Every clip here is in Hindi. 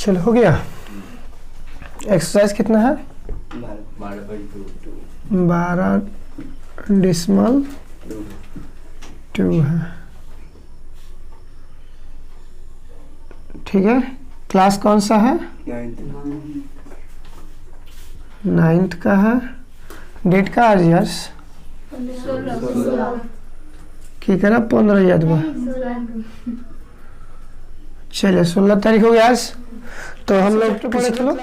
चलो हो गया। एक्सरसाइज कितना है? 12.2 है। ठीक है, क्लास कौन सा है? 9th का है। डेट का आज यस की करा 15 याद बा। चलिए 16 तारीख हो गया आज। तो हम लोग तो पढ़े चलो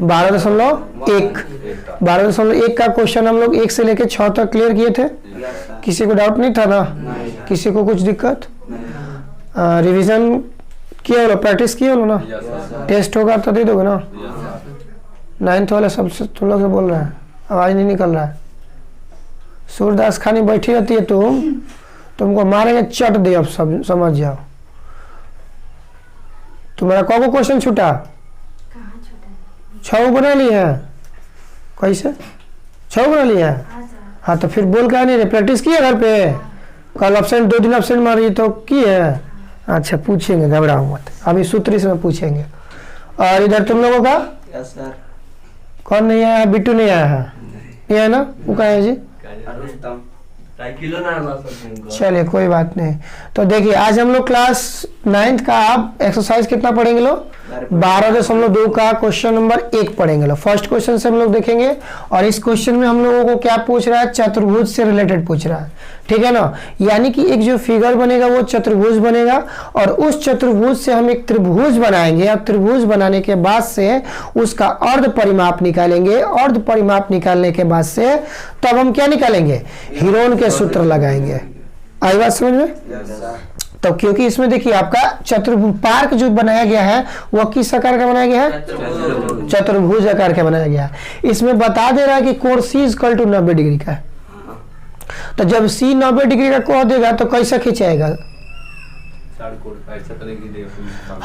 12.1 का क्वेश्चन हम लोग 1 से लेके 6 तक क्लियर किए थे। किसी को डाउट नहीं था ना? किसी को कुछ दिक्कत? रिवीजन किया होगा, प्रैक्टिस किया होगा ना? टेस्ट होगा तो दे दोगे ना? 9th वाले सब तुम लोग से बोल रहे हैं, आवाज नहीं निकल रहा है। सूरदास खानी बैठी रहती है तुमको मारेंगे चट दे। अब सब समझ जाओ। तुम्हारा कौन को क्वेश्चन छूटा? 6 बना ली है। कैसे 6 बना ली है? हाँ तो फिर बोल क्या नहीं रहे? प्रैक्टिस की है घर पे? कल एब्सेंट 2 दिन एब्सेंट मारी तो की है? अच्छा पूछेंगे, घबराओ मत, अभी सूत्री से पूछेंगे। और इधर तुम लोगों का सर कौन नहीं आया? बिट्टू नहीं आया है? नहीं है ना? वो कहा है जी? चलिए कोई बात नहीं। तो देखिए आज हम लोग क्लास 9th का आप एक्सरसाइज कितना पढ़ेंगे लोग? 12.2 का क्वेश्चन नंबर 1 पढ़ेंगे लोग। फर्स्ट क्वेश्चन से हम लोग देखेंगे और इस क्वेश्चन में हम लोगों को क्या पूछ रहा है? चतुर्भुज से रिलेटेड पूछ रहा है। ठीक है ना? यानी कि एक जो फिगर बनेगा वो चतुर्भुज बनेगा और उस चतुर्भुज से हम एक त्रिभुज बनाएंगे और त्रिभुज बनाने के बाद से उसका अर्ध परिमाप निकालेंगे। अर्ध परिमाप निकालने के बाद से तब हम क्या निकालेंगे? हीरोन के सूत्र लगाएंगे। आई बात समझ में? तो क्योंकि इसमें देखिए आपका चतुर्भुज पार्क जो बनाया गया है वह किस आकार का बनाया गया है? चतुर्भुज आकार का बनाया गया है। इसमें बता दे रहा है कि कोण C = 90 डिग्री का है। तो जब C 90 डिग्री का कोण देगा तो कैसा खिंचाएगा?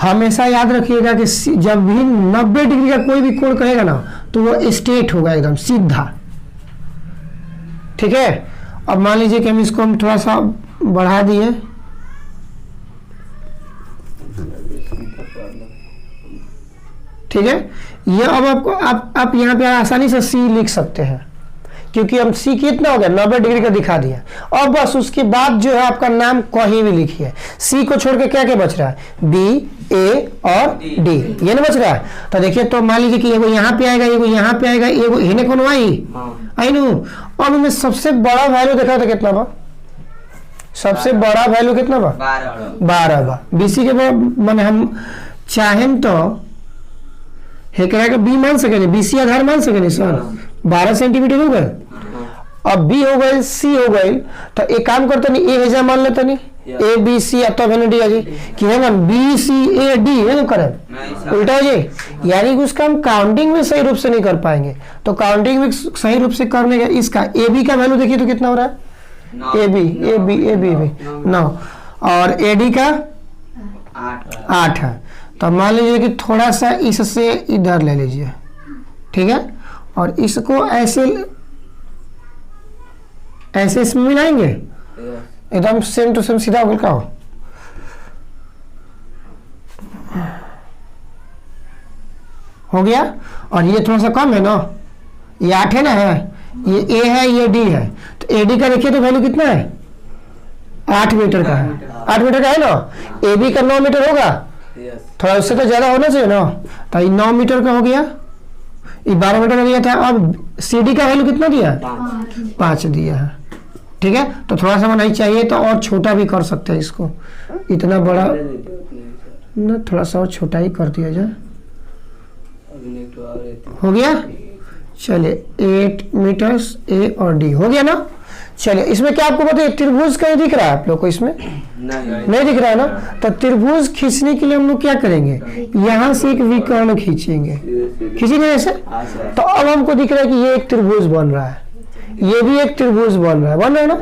हमेशा याद रखिएगा कि जब भी 90 डिग्री का कोई भी कोण कहेगा ना तो वो स्ट्रेट होगा, एकदम सीधा। ठीक है, अब मान लीजिए कि हम इसको थोड़ा सा बढ़ा दिए। ठीक है, ये अब आपको आप यहाँ पे आसानी से C लिख सकते हैं क्योंकि हम C कितना हो गया? 90 डिग्री का दिखा दिया। और बस उसके बाद जो है आपका नाम कहीं भी लिखिए। C को छोड़ के क्या क्या बच रहा है? B, A और D, ये ना बच रहा है। तो देखिए, तो मान लीजिए कि एगो यहाँ पे आएगा, एगो यहाँ पे आएगा, एगो हिने कौन आई नु। और उनमें सबसे बड़ा वैल्यू देखा था कितना बा? सबसे बड़ा वैल्यू कितना बा? 12 बा। BC के बाद माने हम चाहें तो हेकरा का B मान सके, BC आधार मान सके सर। 12 सेंटीमीटर हो गए। अब B हो गए, C हो गए, तो एक काम करते नहीं, A हेजा मान लेते नहीं, A B C तो मैंने D जी कि है ना B C A D है ना, करें उल्टा हो जी। यानी कि उसका हम काउंटिंग में सही रूप से नहीं कर पाएंगे। तो काउंटिंग में सही रूप से करने का इसका A B का वैल्यू देखिए तो कितना हो रहा है? A B 9 और A D का 8 है। तो मान लीजिए कि थोड़ा सा इससे इधर ले लीजिए। ठीक है, और इसको ऐसे इसमें मिलाएंगे, एकदम सेम टू सेम सीधा होगा। हो गया। और ये थोड़ा सा कम है ना, ये 8 है ना, ये A है, ये D है। तो AD का देखिए तो वैल्यू कितना है? 8 मीटर का है। 8 मीटर का है ना। AB का 9 मीटर होगा, थोड़ा उससे तो ज्यादा होना चाहिए ना। तो ये 9 मीटर का हो गया, ये 12 मीटर का दिया था। अब CD का वैल्यू कितना दिया? 5 दिया है। ठीक है, तो थोड़ा सा नहीं चाहिए तो और छोटा भी कर सकते हैं इसको, इतना बड़ा ना, थोड़ा सा और छोटा ही कर दिया जाए। हो गया। चलिए 8 मीटर्स A और D हो गया ना। चलिए इसमें क्या आपको पता है? त्रिभुज कहीं दिख रहा है आप लोग को? इसमें नहीं दिख रहा है ना। तो त्रिभुज खींचने के लिए हम लोग क्या करेंगे? यहाँ से एक विकर्ण खींचेंगे, खींचेंगे ऐसे। तो अब हमको दिख रहा है कि ये एक त्रिभुज बन रहा है, ये भी एक त्रिभुज बन रहा है ना।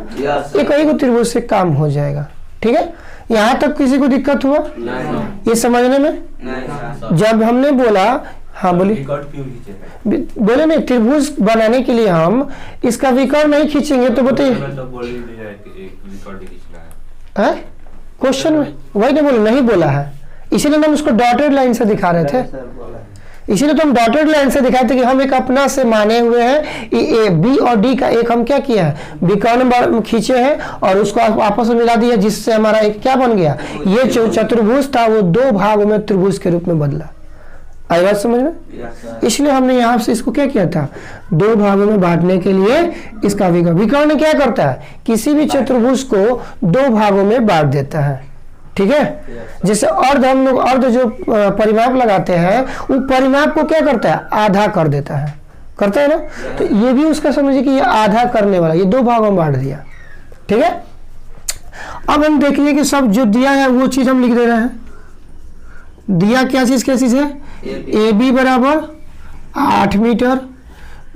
ये कहीं को त्रिभुज से काम हो जाएगा। ठीक है, यहाँ तक किसी को दिक्कत हुआ ये समझने में? जब हमने बोला, हाँ बोलिए, बोले नहीं, त्रिभुज बनाने के लिए हम इसका विकर्ण नहीं खींचेंगे तो बताइए। क्वेश्चन में वही नहीं बोला, नहीं बोला है, इसीलिए हम उसको डॉटेड लाइन से दिखा रहे थे, इसीलिए तो हम डॉटेड लाइन से दिखाए थे कि हम एक अपना से माने हुए हैं ए बी और डी का एक हम क्या किया है विकर्ण खींचे हैं और उसको आपस में मिला दिया, जिससे हमारा एक क्या बन गया, ये जो चतुर्भुज था वो दो भागों में त्रिभुज के रूप में बदला। आई बात समझ में? इसलिए हमने यहाँ से इसको क्या किया था, दो भागों में बांटने के लिए इसका विकर्ण क्या करता है, किसी भी चतुर्भुज को दो भागों में बांट देता है। ठीक है, जैसे अर्ध हम लोग अर्ध जो परिमाप लगाते हैं वो परिमाप को क्या करता है, आधा कर देता है, करता है ना। तो ये भी उसका समझिए कि ये आधा करने वाला, ये दो भागों में बांट दिया। ठीक है, अब हम देखिए कि सब जो दिया है वो चीज हम लिख दे रहे हैं। दिया क्या चीज है, ए बी बराबर 8 मीटर,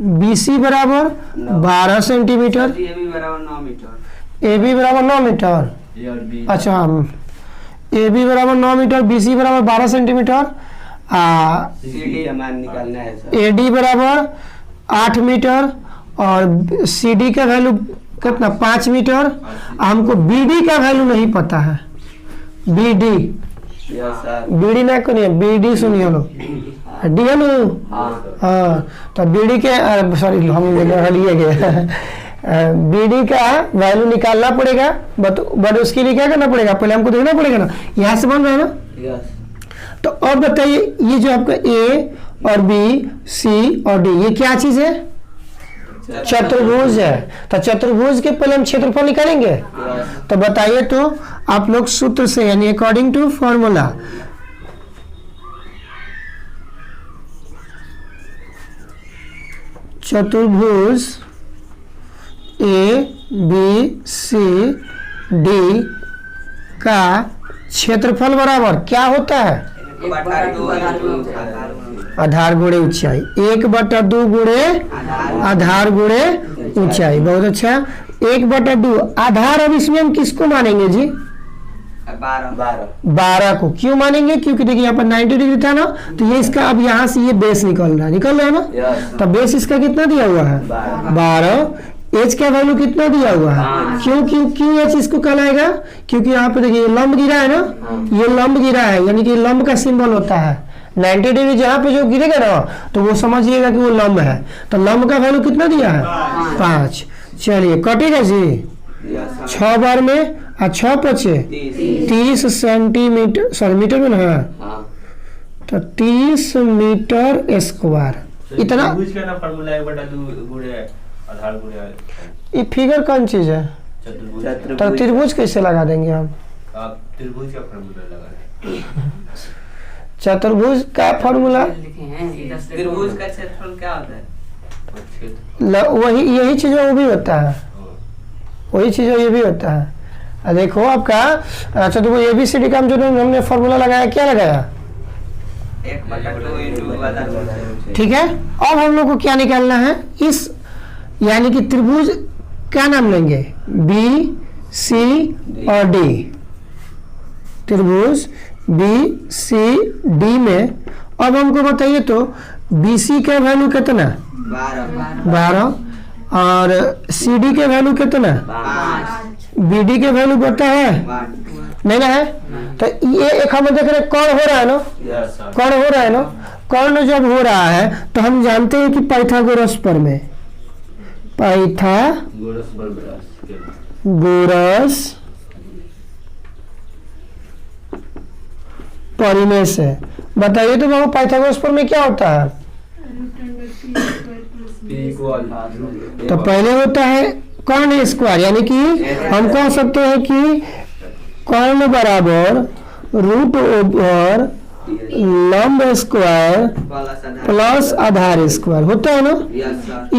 बी सी बराबर 12 सेंटीमीटर, ए बी बराबर 9 मीटर, अच्छा ए बी बराबर 9 मीटर, बी सी बराबर 12 सेंटीमीटर, ए डी बराबर 8 मीटर और सी डी का वैल्यू कितना 5 मीटर। हमको बी डी का वैल्यू नहीं पता है, बी डी बीडी ना करिए, बीडी सुनिए लोग, डी है ना, हाँ तो बीडी के सॉरी हम लिए गए बीडी का वैल्यू निकालना पड़ेगा, बट उसके लिए क्या करना पड़ेगा, पहले हमको देखना पड़ेगा ना, यहाँ से बन रहा है ना। तो अब बताइए ये जो आपका ए और बी सी और डी ये क्या चीज है, चतुर्भुज है। तो चतुर्भुज के पहले हम क्षेत्रफल निकालेंगे। तो बताइए तो आप लोग सूत्र से यानी अकॉर्डिंग टू फॉर्मूला चतुर्भुज ए बी सी डी का क्षेत्रफल बराबर क्या होता है, आधार गुणे ऊंचाई, 1/2 गुणे आधार गुणे ऊंचाई। बहुत अच्छा, 1/2 आधार। अब इसमें हम किसको मानेंगे जी, 12 को। क्यों मानेंगे, क्योंकि देखिए यहाँ पर 90 डिग्री था ना, तो ये इसका अब यहाँ से ये बेस निकल रहा है ना, तो बेस इसका कितना दिया हुआ है 12। एच का वैल्यू कितना दिया हुआ है, क्यों एच इसको कहलाएगा, क्योंकि यहाँ पे देखिए लंब गिरा है ना, ये लंब गिरा है यानी कि लंब का सिंबल होता है 90 डिग्री, जहाँ पे जो गिरेगा ना तो वो समझिएगा कि वो लंब है। तो लंब का वैल्यू कितना दिया है 5। चलिए कटेगा जी 6 बार में, 6 पचे 30 सेंटीमीटर, सॉरी मीटर में ना, तो 30 मीटर स्क्वायर। इतना ये फिगर कौन चीज है, तो त्रिभुज कैसे लगा देंगे हम, त्रिभुज का फॉर्मूला लगा रहे हैं। चतुर्भुज का फॉर्मूला, त्रिभुज का क्षेत्रफल क्या होता है, वही यही चीज वो भी होता है, वही चीज ये भी होता है। देखो आपका चतुर्भुज एबीसीडी का जो हमने फॉर्मूला लगाया, क्या लगाया, 1/2 ठीक है। अब हम लोग को क्या निकालना है, इस यानी कि त्रिभुज क्या नाम लेंगे, बी सी और डी, त्रिभुज बी सी डी में। अब हमको बताइए तो बी सी का वैल्यू कितना 12 और सी डी के वैल्यू कितना 5, बी डी के वैल्यू पता है नहीं ना है। तो ये एक हम देख रहे कर्ण हो रहा है ना, कर्ण हो रहा है ना, कर्ण जब हो रहा है तो हम जानते हैं कि पाइथागोरस प्रमेय, पाइथागोरस परिमेय से बताइए तो बाबू पाइथागोरस प्रमेय क्या होता है, तो पहले होता है कर्ण स्क्वायर, यानी कि हम कह सकते हैं कि कर्ण बराबर रूट ओवर लंब स्क्वायर प्लस आधार स्क्वायर होता है ना।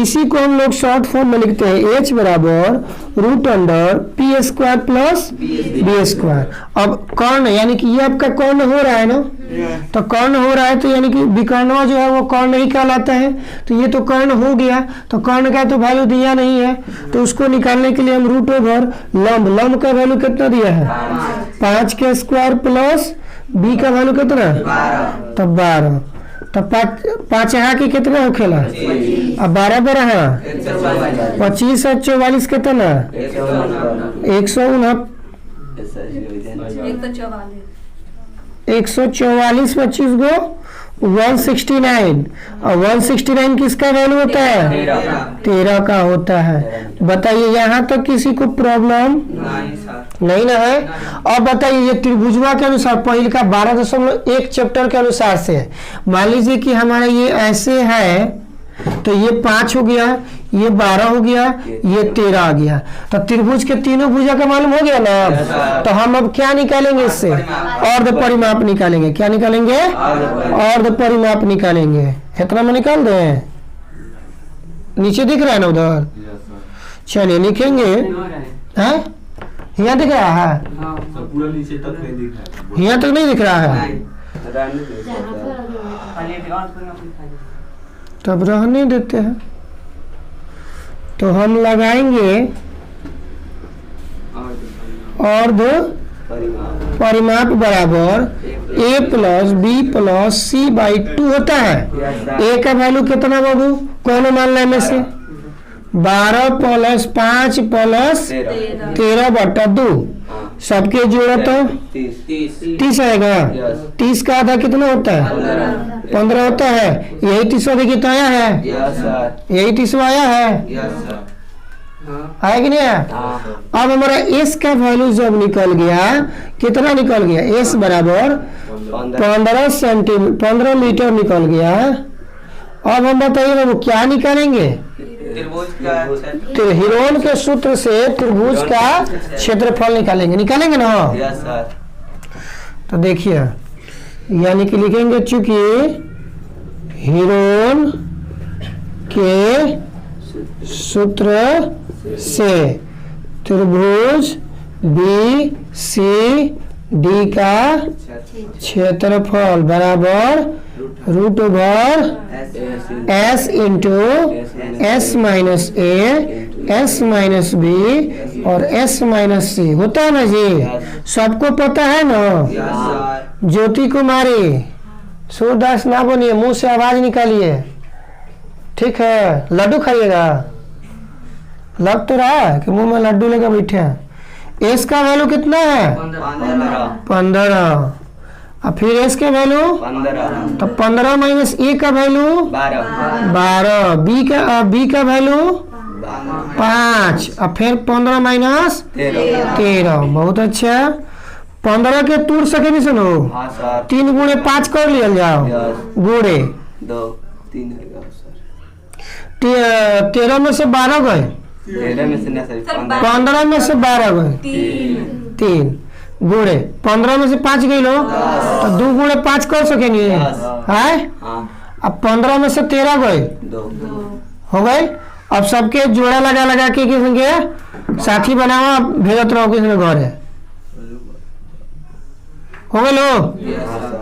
इसी को हम लोग शॉर्ट फॉर्म में लिखते हैं H बराबर root under P square plus B square. अब कर्ण यानी कि ये आपका कर्ण हो रहा है ना, तो कर्ण हो रहा है तो यानी कि विकर्णवा जो है वो कर्ण ही कहलाता है। तो ये तो कर्ण हो गया, तो कर्ण का तो वैल्यू दिया नहीं है, तो उसको निकालने के लिए हम रूट ओवर लंब, लंब का वैल्यू कितना दिया है 5 के स्क्वायर प्लस बी का वैल्यू कितना, तो 12, तो 5 यहाँ की कितना हो खेला, अब 12 12 25 और 44 कितना 149, 144 25 गो 169, और 169 किसका वैल्यू होता है? 13 का होता है। बताइए यहाँ तक किसी को प्रॉब्लम नहीं सर। नहीं ना है? अब बताइए ये त्रिभुजवा के अनुसार पहले का 12.1 चैप्टर के अनुसार से है। मान लीजिए कि हमारा ये ऐसे है तो ये 5 हो गया, ये 12 हो गया, ये 13 आ गया, तो त्रिभुज के तीनों भुजा का मालूम हो गया ना। तो हम अब क्या निकालेंगे इससे? अर्ध परिमाप निकालेंगे। क्या निकालेंगे? अर्ध परिमाप निकालेंगे। इतना में निकाल दें, नीचे दिख रहा है ना उधर? चलिए लिखेंगे। हैं? यहाँ दिख रहा है? पूरा नीचे तक नहीं दिख रहा है। यहाँ तक नहीं दिख रहा है? तब रहने देते हैं। तो हम लगाएंगे अर्ध परिमाप बराबर a plus B plus C by 2 होता है। a का वैल्यू कितना बाबू? कौन मान लें में से? 12 प्लस 5 प्लस 13/2, सबके जोड़ा तो 30 आएगा। 30 का आधा कितना होता है? 15 होता है। यही 30वां देखिए तो आया है, यही 30वां आया है, आया कि नहीं आया? अब हमारा s का वैल्यू जब निकल गया, कितना निकल गया? s बराबर 15 मीटर निकल गया। अब हम बताइए बाबू क्या निकालेंगे? हिरोन के सूत्र से त्रिभुज का क्षेत्रफल निकालेंगे। निकालेंगे ना? तो देखिए यानी कि लिखेंगे चूंकि हिरोन के सूत्र से त्रिभुज बी सी डी का क्षेत्रफल बराबर √/s इंटू s माइनस ए s माइनस बी और s माइनस सी होता है ना जी? सबको पता है ना? ज्योति कुमारी सूरदास ना बनिए, मुंह से आवाज निकालिए, ठीक है? लड्डू खाइएगा? लग तो रहा है कि मुंह में लड्डू लेकर बैठे हैं। s का वैल्यू कितना है? 15। और फिर s के वैल्यू 15, तो 15 माइनस a का वैल्यू 12, b का वैल्यू 5, और फिर 15 माइनस 13। बहुत अच्छा। 15 के तोड़ सके नहीं सुनो? 3 गुणे 5 कर लिया जाओ, गुणे 2 3 13 में से 12 गए, 15 में से 12 गए, 3 गुणे 15 में से 5 गई लो, तो 2 गुणे 5 कर सकेंगे है? अब 15 में से 13 गए, 2 हो गए। अब सबके जोड़ा लगा लगा के किसके साथी बनावा, भेजत रहो किसने घर है, हो गए लो।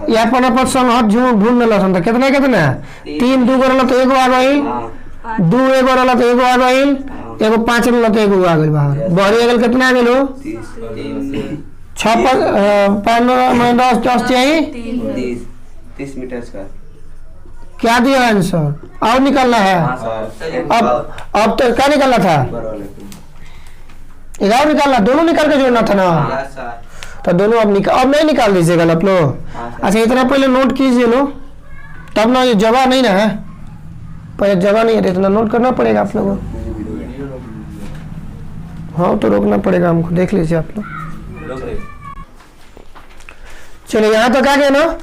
या अपन संहत झूठ भूल लसन तो कितना 3 2 गो तो एगो आ गई, 2 एगो रहा तो एगो आ गई, एगो 5 रहा तो एगो आ गई बाहर। बहरी अगल कितना आ गए? 6 15 10 10 चाहिए 30 मीटर का। क्या दिया आंसर? और निकालना है। अब तो क्या निकालना था? 11 निकालना, दोनों निकाल के जोड़ना था ना। तो दोनों अब नहीं निकाल दीजिएगा आप लोग। अच्छा इतना पहले नोट कीजिए लो, तब ना ये जगह नहीं ना है, पहले जगह नहीं है तो इतना नोट करना पड़ेगा आप लोगों को। हाँ तो रोकना पड़ेगा हमको, देख लीजिए आप लोग। चलिए यहाँ तक आ गया ना?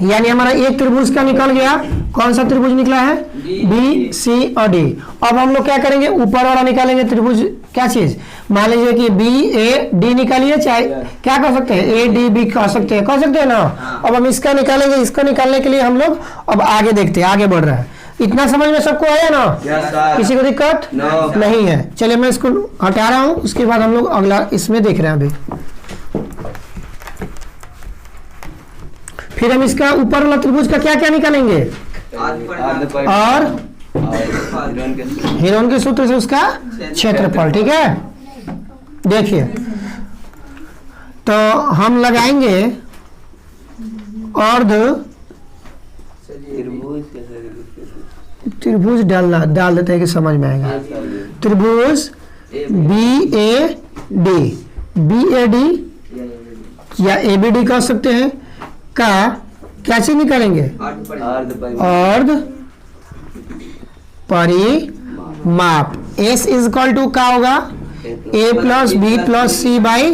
यानी हमारा एक त्रिभुज का निकल गया। कौन सा त्रिभुज निकला है? बी सी और डी। अब हम लोग क्या करेंगे? ऊपर वाला निकालेंगे त्रिभुज। क्या चीज? मान लीजिए कि बी ए डी निकालिए, चाहे क्या कर सकते हैं, ए डी बी कर सकते हैं ना। अब हम इसका निकालेंगे। इसको निकालने के लिए हम लोग अब आगे देखते हैं, आगे बढ़ रहा है। इतना समझ में सबको आया ना? किसी को दिक्कत नहीं है? चलिए मैं इसको हटा रहा हूँ, उसके बाद हम लोग अगला इसमें देख रहे हैं अभी। फिर हम इसका ऊपर वाला त्रिभुज का क्या क्या निकालेंगे? और हिरोन के सूत्र से उसका क्षेत्रफल। ठीक है, देखिए तो हम लगाएंगे अर्ध त्रिभुज डाल देते हैं कि समझ में आएगा। त्रिभुज बी ए डी या ए बी डी कह सकते हैं, का क्या चीज निकालेंगे? अर्ध परिमाप। S इज इक्वल टू क्या होगा? A plus B plus C by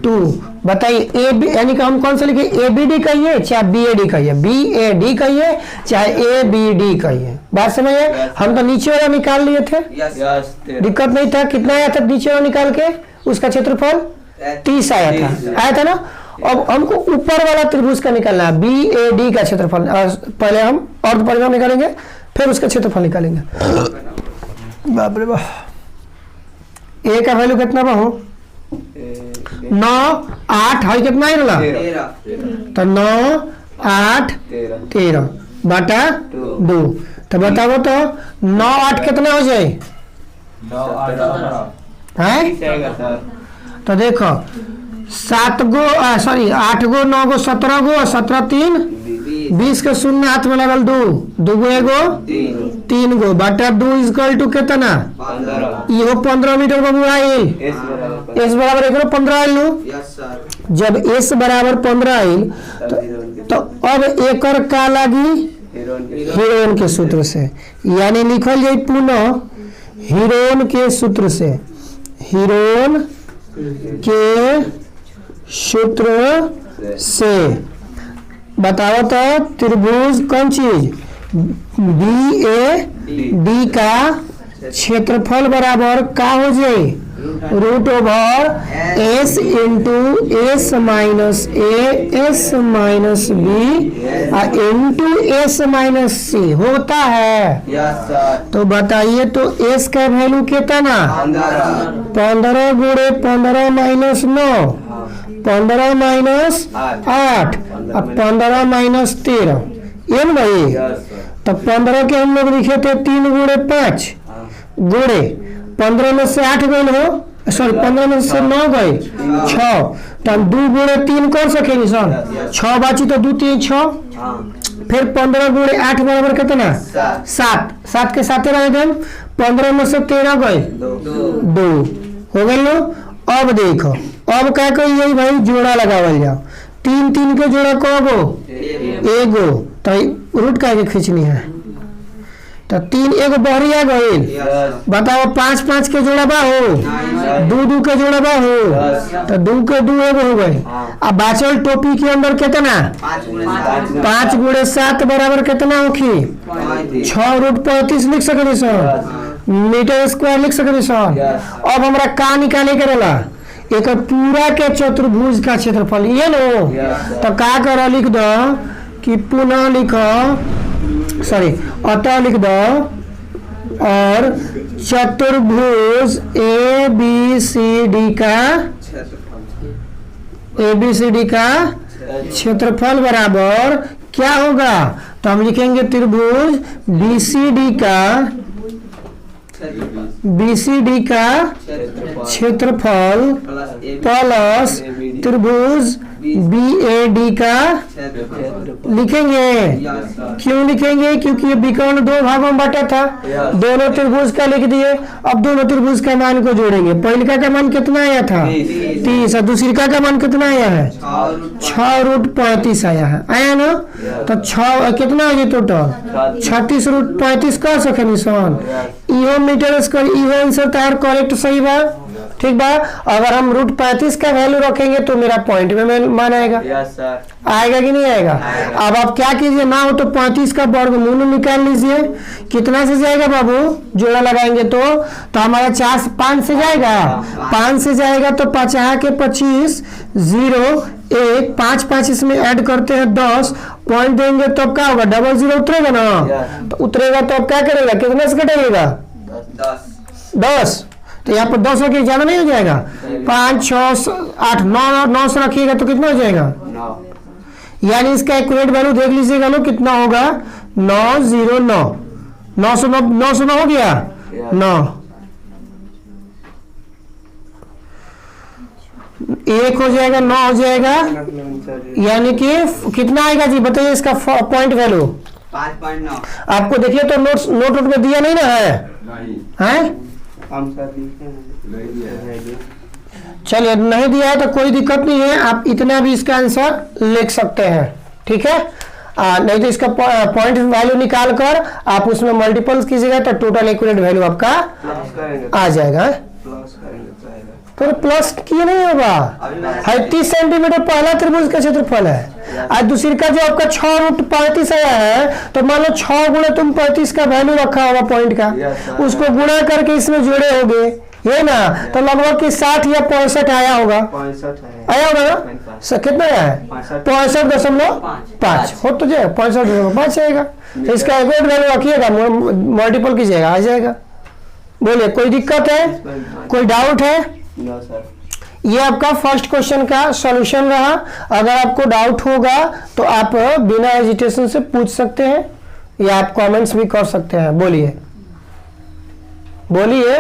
2। बताइए ए बी यानी कि हम कौन सा लिखे? ए बी डी कहिए चाहे बी ए डी कहिए, बी ए डी कहिए चाहे ए बी डी कहिए। बात समझिए? हम तो नीचे वाला निकाल लिए थे, दिक्कत नहीं था। कितना आया था नीचे वाला निकाल के? उसका क्षेत्रफल 30 आया था ना। अब हमको ऊपर वाला त्रिभुज का निकालना है, बी ए डी का क्षेत्रफल। पहले हम अर्ध परिमाप निकालेंगे, फिर उसका क्षेत्रफल निकालेंगे। बाप रे बाप, ए का वैल्यू कितना बा हो? 9 8 है, कितना ही रहा? तो 9 8 13 बटा 2। तो बताओ तो 9 8 कितना हो जाए? है? तो देखो 7 गो 8 गो 9 गो 17 गो 17 3 20 के शून्य हाथ में लगल 2 2 गो एगो 3 गो बटा 2 इक्वल टू कितना? इहो 15 मीटर बाबू आइल। S बराबर एकरो 15 आइल नु। जब S बराबर 15 आइल तो अब एकर का लागी? हीरोन के सूत्र से। यानी लिखल जाए पुनः हीरोन के सूत्र से, हीरोन के सूत्र से। बताओ तो त्रिभुज कौन चीज? बी ए डी का क्षेत्रफल बराबर का हो जाए? Root over S into S minus A S minus B into S minus C होता है। तो बताइए तो एस का वैल्यू कितना? 15 गुणे 15 माइनस 9 15 माइनस 8 अब 15 माइनस 13 ये ना भाई। तो 15 के हम लोग लिखे थे 3 गुणे 5 गुणे 15 में से 8 गए हो, सॉरी 15 में से 9 गए 6। तो हम 2 गुणे 3 कर सकेंगे सर, 6 बाची तो 2 3 6। फिर 15 गुणे 8 बराबर कितना? 7 7 के साथ रह गए। 15 में से 13 गए 2 हो गए लो। अब देखो अब क्या करिए भाई? जोड़ा लगावल जाओ। 3 3 के जोड़ा कगो? एगो। तो रूट का के खींचनी है तो 3 एगो बहरिया गईल। बताओ 5 5 के जोड़ा बा हो, 2 2 के जोड़ा बा हो, तो 2 के 2 एगो हो गए। अब बाचल टोपी के अंदर कितना? 5 गुणे 7 बराबर कितना होखी? 6 रूट 35 लिख सकते सर, मीटर स्क्वायर लिख सकते सर। अब हमरा का निकाले के रहला? एक पूरा के चतुर्भुज का क्षेत्रफल ये नो। तो का करो? लिख दो कि पुनः लिखो, सॉरी अतः लिख दो और चतुर्भुज ए बी सी डी का क्षेत्रफल बराबर क्या होगा? तो हम लिखेंगे त्रिभुज बी सी डी का क्षेत्रफल प्लस त्रिभुज बी ए डी का लिखेंगे। क्यों लिखेंगे? क्योंकि ये विकर्ण 2 भागों में बटा था, दोनों त्रिभुज का लिख दिए। अब दोनों त्रिभुज का मान को जोड़ेंगे। पहले का मान कितना आया था? 30 और दूसरी का मान कितना आया है? 6 रूट 35 आया है, आया ना। तो 6 कितना है टोटल? 36 रूट 35 कर सके निशान। इहो मीटर स्क्वायर, इहो आंसर तैयार करेक्ट सही बा, ठीक बा। अगर हम रूट 35 का वैल्यू रखेंगे तो मेरा पॉइंट में मान आएगा। आएगा कि नहीं आएगा? अब आप क्या कीजिए, ना हो तो 35 का वर्गमूल निकाल लीजिए। कितना से जाएगा बाबू? जोड़ा लगाएंगे तो हमारा 4 5 से जाएगा, 5 से जाएगा तो 50 के 25 0 1 5 5 इसमें ऐड करते हैं 10 पॉइंट देंगे तो क्या होगा? डबल 0 उतरेगा ना। तो उतरेगा तो अब क्या करेगा? कितना से घटेगा? 10। तो यहाँ पर 10 होकर ज्यादा नहीं हो जाएगा? 5 6 8 9 से रखिएगा तो कितना हो जाएगा? यानी इसका एक्यूरेट वैल्यू देख लीजिएगा लो कितना होगा? 909 909 हो गया 9 1 हो जाएगा 9 हो जाएगा। यानी कि कितना आएगा जी बताइए इसका पॉइंट वैल्यू? 5.9। आपको देखिए तो नोट में दिया नहीं ना है? चलिए नहीं दिया है तो कोई दिक्कत नहीं है, आप इतना भी इसका आंसर लिख सकते हैं। ठीक है। नहीं तो इसका पॉइंट वैल्यू निकाल कर आप उसमें मल्टीपल्स कीजिएगा तो टोटल एक्यूरेट वैल्यू आपका प्लस करेंगे आ जाएगा। प्लस करेंगे तो आएगा। तो प्लस किए नहीं होगा। 30 सेंटीमीटर पहला त्रिभुज का क्षेत्रफल है। आज दूसरी का जो आपका 6√35 आया है तो मान लो 6 गुणे तुम 35 का वैल्यू रखा होगा पॉइंट का, उसको गुणा करके इसमें जोड़े होगे, ये ना, तो लगभग कि 60 या 65 आया होगा। 65 है। आया होगा ना सर? कितना आया है? 65.5 हो तो जाए 65.5 आएगा। तो इसका एक्यूरेट वैल्यू रखिएगा, मल्टीपल कीजिएगा, आ जाएगा। बोलिए कोई दिक्कत है, कोई डाउट है? No sir. ये आपका फर्स्ट क्वेश्चन का सॉल्यूशन रहा। अगर आपको डाउट होगा तो आप बिना हेजिटेशन से पूछ सकते हैं या आप कमेंट्स भी कर सकते हैं। बोलिए बोलिए।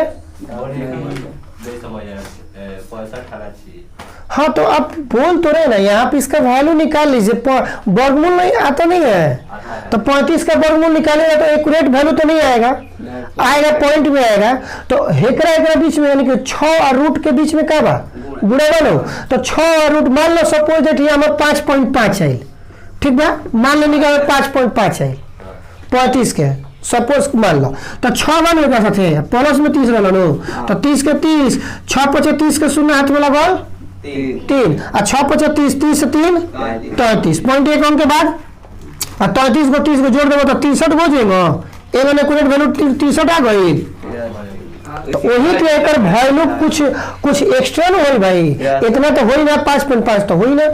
हाँ तो आप बोल तो रहे ना, यहाँ पे इसका वैल्यू निकाल लीजिए। वर्गमूल नहीं आता नहीं है तो 35 का वर्गमूल निकालेगा तो एक्यूरेट वैल्यू तो नहीं आएगा, आएगा पॉइंट में आएगा। तो हेकरा एकरा बीच में यानी कि 6 और रूट के बीच में क्या बा? गुणा लो। तो 6 और रूट मान लो सपोज दैट यहाँ में 5.5 आई, ठीक बा, मान लो निकाल 5.5 आई 35 के सपोज मान लो। तो 6 मान लो कैसा थे प्लस में 30 वाला लो, तो 30 के 30, 6 5 30 के शून्य हाथ में लगाओ 3 और 6 5 30, 30 से 3 33 पॉइंट एक अंक के बाद और 33 को 30 को जोड़ देंगे तो 63 हो जाएगा। एक एक्यूरेट वैल्यू 63 आ गई। तो वही तो एक वैल्यू कुछ एक्स्ट्रा ना हो भाई, इतना तो हो ही ना, 5.5 तो हो ही ना।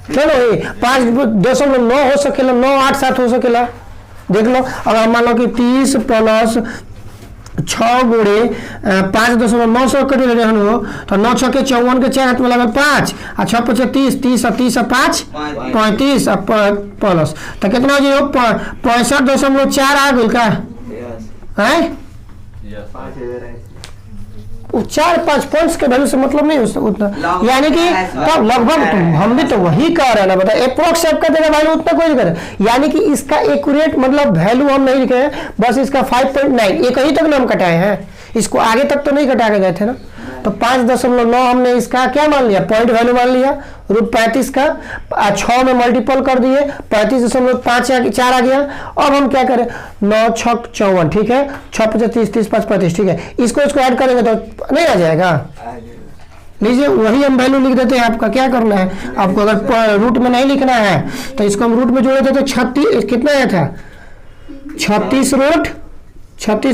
चलो 5.9 हो सकेला, 9 8 7 हो सकेला। देख लो अगर मान लो कि 30 प्लस 6 गुणे 5.9 कट रहे हो तो 9 6 के 54 के 4 हाथ में लगल 5 और 6 5 30, 30 और 30 और 5 35 और प्लस तो कितना हो जाए? 65.4 आ गई का है। 4-5 पॉइंट्स के वैल्यू से मतलब नहीं हो उतना, यानी कि तब लगभग हम भी तो वही कह रहे हैं ना, बता अप्रोक्स आपका देगा वैल्यू उतना कोई नहीं करे। यानी कि इसका एक्यूरेट मतलब वैल्यू हम नहीं लिखे हैं, बस इसका 5.9 एक ही तक ना हम कटाए हैं, इसको आगे तक तो नहीं कटा के गए थे ना। तो 5.9 हमने इसका क्या मान लिया? पॉइंट वैल्यू मान लिया √35 का, 6 में मल्टीपल कर दिए 35.4 आ गया। अब हम क्या करें? 9 6 54, ठीक है, 6 5 30, 30 5 35, ठीक है, इसको ऐड करेंगे तो नहीं आ जाएगा। लीजिए वही हम वैल्यू लिख देते हैं। आपका क्या करना है, आपको अगर रूट में नहीं लिखना है तो इसको हम रूट में जोड़े थे तो 36 कितना आया था? 36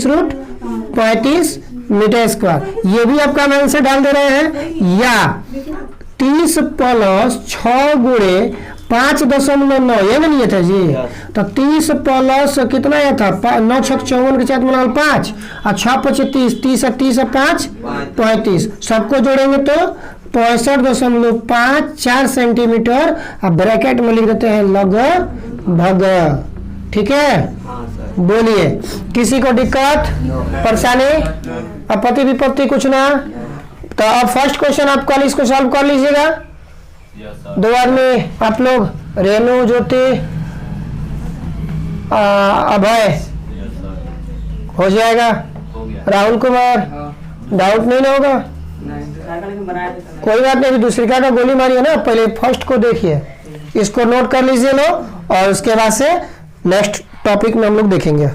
रूट 35 मीटर स्क्वायर। ये भी आपका हम आंसर डाल दे रहे हैं, या 30 प्लस 6 गुणे 5.9 ये ना लिए था जी। तो 30 प्लस कितना आया था? 9 6 54 के 4 में 5 और 6 5 30, 30 और 30 और 5 35, सबको जोड़ेंगे तो 65.54 सेंटीमीटर। अब ब्रैकेट में लिख देते हैं लगभग, ठीक है। बोलिए किसी को दिक्कत परेशानी आपत्ति विपत्ति कुछ ना? तो अब फर्स्ट क्वेश्चन आप कल इसको सॉल्व कर लीजिएगा। 2 आदमी आप लोग, रेणु ज्योति अभय, हो जाएगा। राहुल कुमार डाउट नहीं ना होगा? कोई बात नहीं, दूसरी का गोली मारी है ना, पहले फर्स्ट को देखिए, इसको नोट कर लीजिए लो, और उसके बाद से नेक्स्ट टॉपिक में हम लोग देखेंगे।